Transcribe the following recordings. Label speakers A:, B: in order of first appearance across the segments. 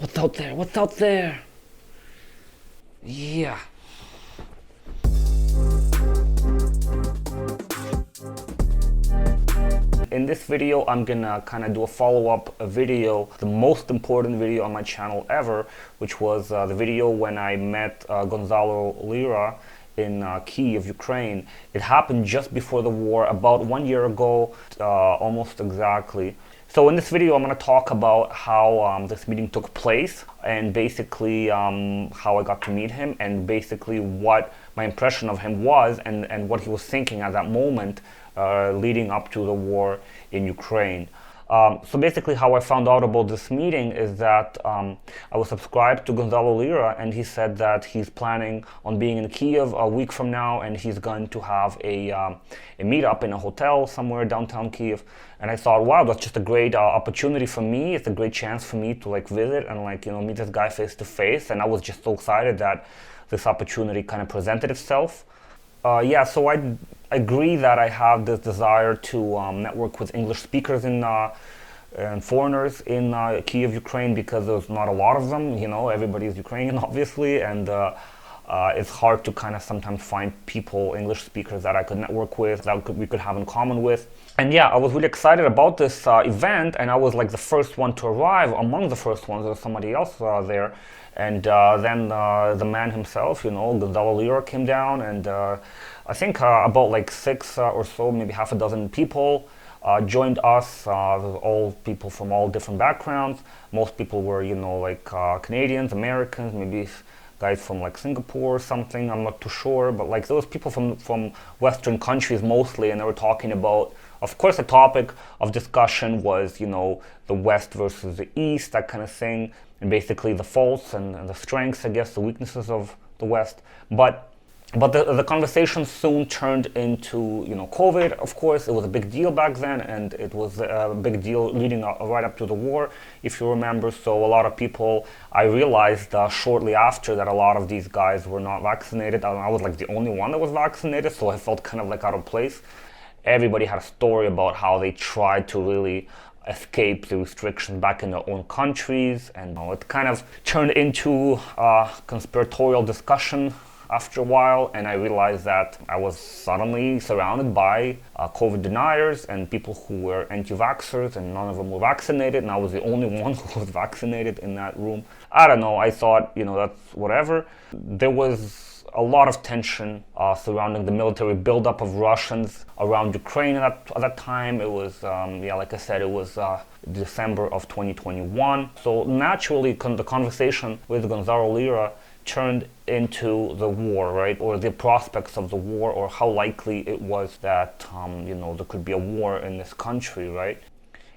A: What's out there? What's out there? Yeah. In this video, I'm gonna kind of do a follow-up video, the most important video on my channel ever, which was the video when I met Gonzalo Lira in Kyiv, Ukraine. It happened just before the war, about 1 year ago, almost exactly. So in this video, I'm going to talk about how this meeting took place, and basically how I got to meet him, and basically what my impression of him was, and what he was thinking at that moment leading up to the war in Ukraine. So basically how I found out about this meeting is that I was subscribed to Gonzalo Lira, and he said that he's planning on being in Kyiv a week from now, and he's going to have a meetup in a hotel somewhere downtown Kyiv. And I thought, wow, that's just a great opportunity for me. It's a great chance for me to like visit and like, you know, meet this guy face to face. And I was just so excited that this opportunity kind of presented itself. Yeah, so I agree that I have this desire to network with English speakers and foreigners in Kyiv, Ukraine, because there's not a lot of them. You know, everybody is Ukrainian, obviously, and it's hard to kind of sometimes find people, English speakers, that I could network with, that we could have in common with. And yeah, I was really excited about this event, and I was like the first one to arrive. Among the first ones, there was somebody else there. And then the man himself, you know, Gonzalo Lira, came down, and I think about like 6 or so, maybe half a dozen people joined us, all people from all different backgrounds. Most people were, you know, like Canadians, Americans, maybe guys from like Singapore or something, I'm not too sure, but like there was people from Western countries mostly, and they were talking about, of course, the topic of discussion was, you know, the West versus the East, that kind of thing, and basically the faults and the strengths, I guess, the weaknesses of the West. But the conversation soon turned into, you know, COVID. Of course, it was a big deal back then, and it was a big deal leading up, right up to the war, if you remember. So a lot of people, I realized shortly after that a lot of these guys were not vaccinated. I was like the only one that was vaccinated, so I felt kind of like out of place. Everybody had a story about how they tried to really escape the restrictions back in their own countries, and it kind of turned into a conspiratorial discussion after a while, and I realized that I was suddenly surrounded by COVID deniers and people who were anti-vaxxers, and none of them were vaccinated, and I was the only one who was vaccinated in that room. I don't know, I thought, you know, that's whatever. There was a lot of tension surrounding the military buildup of Russians around Ukraine at that time. It was, yeah, like I said, it was December of 2021. So naturally, the conversation with Gonzalo Lira turned into the war, right? Or the prospects of the war, or how likely it was that, you know, there could be a war in this country, right?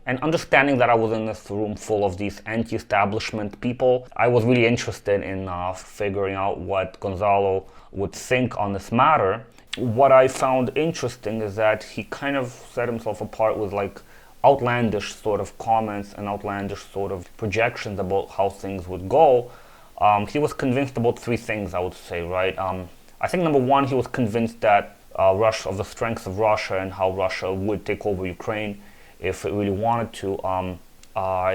A: And understanding that I was in this room full of these anti-establishment people, I was really interested in figuring out what Gonzalo would think on this matter. What I found interesting is that he kind of set himself apart with like outlandish sort of comments and outlandish sort of projections about how things would go. He was convinced about 3 things, I would say, right? I think number 1, he was convinced that Russia, of the strengths of Russia and how Russia would take over Ukraine if it really wanted to.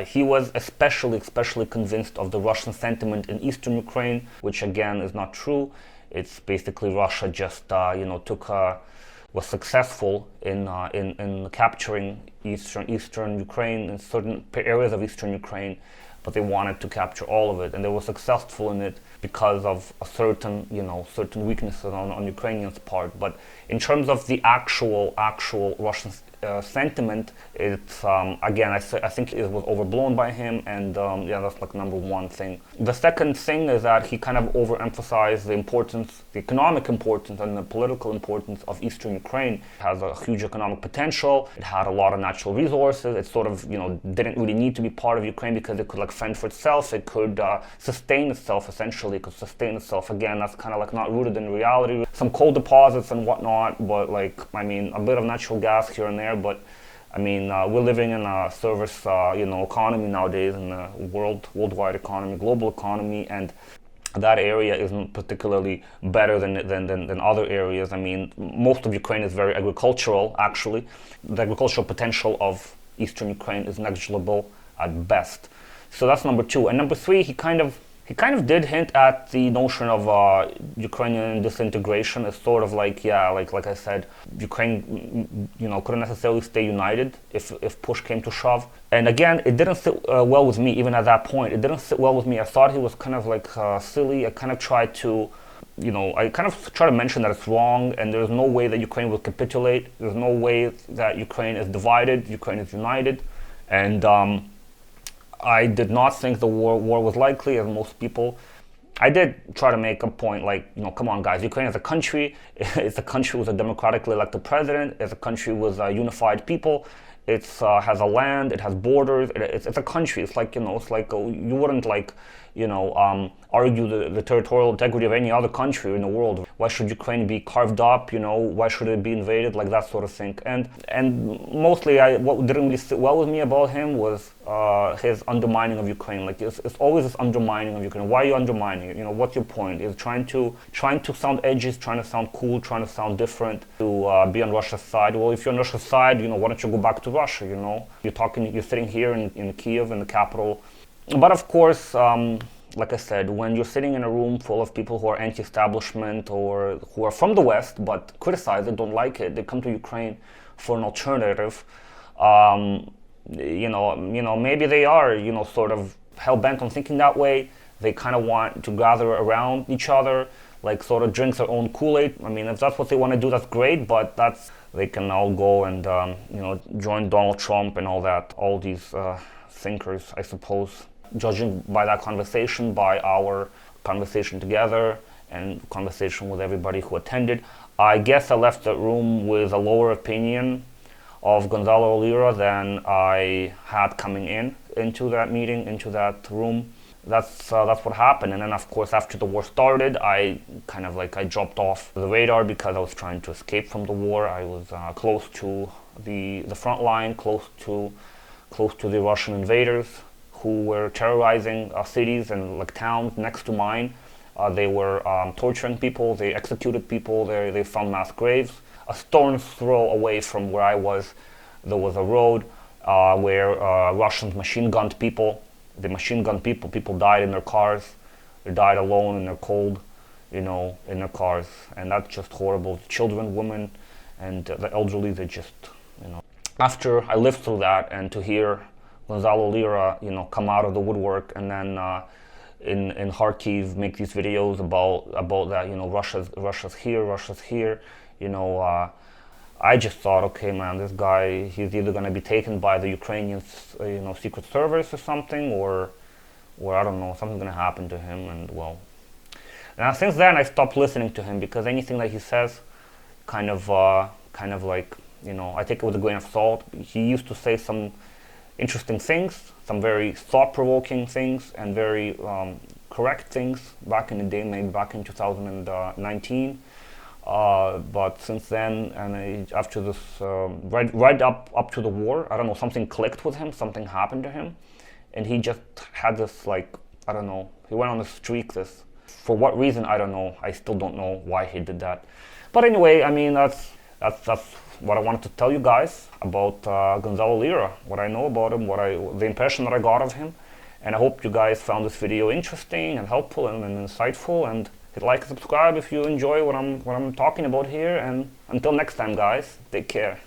A: He was especially convinced of the Russian sentiment in eastern Ukraine, which again is not true. It's basically Russia just you know, was successful in capturing eastern Ukraine, in certain areas of eastern Ukraine, but they wanted to capture all of it, and they were successful in it because of a certain, you know, certain weaknesses on Ukrainians' part. But in terms of the actual Russian sentiment, it's again, I think it was overblown by him, and yeah, that's like number 1 thing. The second thing is that he kind of overemphasized the importance, the economic importance and the political importance of eastern Ukraine. It has a huge economic potential. It had a lot of natural resources. It sort of, you know, didn't really need to be part of Ukraine because it could like fend for itself. It could sustain itself, essentially. It could sustain itself. Again, that's kind of like not rooted in reality. Some coal deposits and whatnot, but like, I mean, a bit of natural gas here and there. But I mean, we're living in a service, you know, economy nowadays, in the worldwide economy, global economy, and that area isn't particularly better than other areas. I mean, most of Ukraine is very agricultural, actually. The agricultural potential of eastern Ukraine is negligible at best. So that's number two. And number three, he kind of did hint at the notion of Ukrainian disintegration. It's sort of like, yeah, like I said, Ukraine, couldn't necessarily stay united if push came to shove. And again, it didn't sit well with me, even at that point. It didn't sit well with me. I thought he was kind of like silly. I kind of tried to, to mention that it's wrong, and there's no way that Ukraine will capitulate. There's no way that Ukraine is divided. Ukraine is united. And I did not think the war was likely, as most people. I did try to make a point like, come on guys, Ukraine is a country. It's a country with a democratically elected president. It's a country with unified people. It has a land, it has borders, it's a country. It's like, it's like you wouldn't like, argue the territorial integrity of any other country in the world. Why should Ukraine be carved up, why should it be invaded, like that sort of thing. And mostly what didn't really sit well with me about him was his undermining of Ukraine. Like it's always this undermining of Ukraine. Why are you undermining it? What's your point? Is trying to sound edgy, trying to sound cool, trying to sound different, to be on Russia's side. Well, if you're on Russia's side, why don't you go back to Russia? You're sitting here in Kyiv, in the capital. But of course, like I said, when you're sitting in a room full of people who are anti-establishment or who are from the West but criticize it, don't like it, they come to Ukraine for an alternative. Maybe they are, sort of hell-bent on thinking that way. They kind of want to gather around each other, like sort of drink their own Kool-Aid. I mean, if that's what they want to do, that's great, but they can all go and, join Donald Trump and all that, all these thinkers, I suppose. Judging by that conversation, by our conversation together and conversation with everybody who attended, I guess I left the room with a lower opinion of Gonzalo Lira than I had coming into that meeting, into that room. That's what happened. And then of course, after the war started, I dropped off the radar because I was trying to escape from the war. I was close to the front line, close to the Russian invaders who were terrorizing cities and like towns next to mine. They were torturing people, they executed people, they found mass graves. A stone's throw away from where I was, there was a road where Russians machine gunned people. They machine gunned people, people died in their cars, they died alone in their cold, in their cars. And that's just horrible. Children, women, and the elderly, they just, After I lived through that, and to hear Gonzalo Lira, come out of the woodwork, and then in Kharkiv make these videos about that, Russia's here. I just thought, okay, man, this guy, he's either going to be taken by the Ukrainian, Secret Service or something, or I don't know, something's going to happen to him, and well. Now since then, I stopped listening to him because anything that he says, kind of like, I take it with a grain of salt. He used to say some interesting things, some very thought-provoking things, and very correct things back in the day, maybe back in 2019. But since then, and after this, right up to the war, I don't know, something clicked with him, something happened to him, and he just had this, like, I don't know, he went on a streak. For what reason, I don't know. I still don't know why he did that. But anyway, I mean, that's what I wanted to tell you guys about Gonzalo Lira, what I know about him, the impression that I got of him. And I hope you guys found this video interesting and helpful and insightful. And hit like and subscribe if you enjoy what I'm talking about here. And until next time, guys, take care.